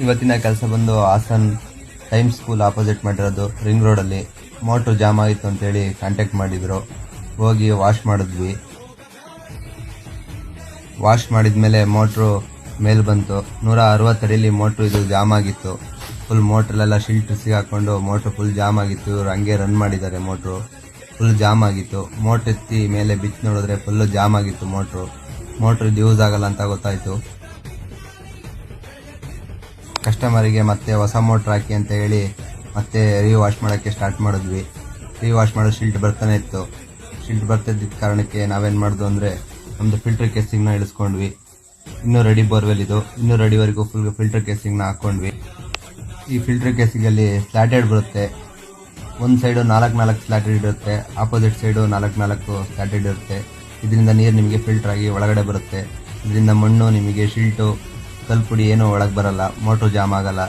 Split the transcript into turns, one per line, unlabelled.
ಇವತ್ತಿನ ಕೆಲಸ ಬಂದು ಹಾಸನ್ ಟೈಮ್ ಸ್ಕೂಲ್ ಆಪೋಸಿಟ್ ಮಾಡಿರೋದು ರಿಂಗ್ ರೋಡಲ್ಲಿ. ಮೋಟ್ರು ಜಾಮ್ ಆಗಿತ್ತು ಅಂತೇಳಿ ಕಾಂಟ್ಯಾಕ್ಟ್ ಮಾಡಿದ್ರು. ಹೋಗಿ ವಾಶ್ ಮಾಡಿದ್ವಿ. ವಾಶ್ ಮಾಡಿದ್ಮೇಲೆ ಮೋಟ್ರು ಮೇಲ್ ಬಂತು. 160 ಅಡಿಲಿ ಮೋಟ್ರು ಇದು ಜಾಮ್ ಆಗಿತ್ತು. ಫುಲ್ ಮೋಟ್ರಲ್ಲೆಲ್ಲ ಶಿಲ್ಟ್ ಸಿಗಾಕೊಂಡು ಮೋಟ್ರು ಫುಲ್ ಜಾಮ್ ಆಗಿತ್ತು. ಇವ್ರು ಹಂಗೆ ರನ್ ಮಾಡಿದ್ದಾರೆ. ಮೋಟ್ರು ಫುಲ್ ಜಾಮ್ ಆಗಿತ್ತು. ಮೋಟ್ರ್ ಎತ್ತಿ ಮೇಲೆ ಬಿಚ್ಚಿ ನೋಡಿದ್ರೆ ಫುಲ್ಲು ಜಾಮ್ ಆಗಿತ್ತು. ಮೋಟ್ರು ಇದು ಯೂಸ್ ಆಗಲ್ಲ ಅಂತ ಗೊತ್ತಾಯಿತು. ಕಸ್ಟಮರಿಗೆ ಮತ್ತೆ ಹೊಸ ಮೋಟ್ರ್ ಹಾಕಿ ಅಂತ ಹೇಳಿ ಮತ್ತೆ ವಾಶ್ ಮಾಡೋಕ್ಕೆ ಸ್ಟಾರ್ಟ್ ಮಾಡಿದ್ವಿ. ವಾಶ್ ಮಾಡೋ ಶಿಲ್ಟ್ ಬರ್ತಾನೆ ಇತ್ತು. ಶಿಲ್ಟ್ ಬರ್ತಿದ್ದ ಕಾರಣಕ್ಕೆ ನಾವೇನು ಮಾಡಿದ್ವು ಅಂದರೆ ನಮ್ಮದು ಫಿಲ್ಟರ್ ಕೇಸಿಂಗ್ನ ಇಳಿಸ್ಕೊಂಡ್ವಿ. 200 ಅಡಿ ಬೋರ್ವೆಲ್ ಇದು. 200 ಅಡಿವರೆಗೂ ಫುಲ್ ಫಿಲ್ಟರ್ ಕೇಸಿಂಗ್ನ ಹಾಕ್ಕೊಂಡ್ವಿ. ಈ ಫಿಲ್ಟರ್ ಕೇಸಿಂಗಲ್ಲಿ ಸ್ಲ್ಯಾಟೆಡ್ ಬರುತ್ತೆ. ಒಂದು ಸೈಡು 4 ಸ್ಲ್ಯಾಟೆಡ್ ಇರುತ್ತೆ, ಆಪೋಸಿಟ್ ಸೈಡು 4 ಸ್ಲ್ಯಾಟೆಡ್ ಇರುತ್ತೆ. ಇದರಿಂದ ನೀರು ನಿಮಗೆ ಫಿಲ್ಟರ್ ಆಗಿ ಒಳಗಡೆ ಬರುತ್ತೆ. ಇದರಿಂದ ಮಣ್ಣು ನಿಮಗೆ ಶಿಲ್ಟು ಕಲ್ಪುಡಿ ಏನೂ ಒಳಗೆ ಬರಲ್ಲ. ಮೋಟ್ರು ಜಾಮ್ ಆಗಲ್ಲ.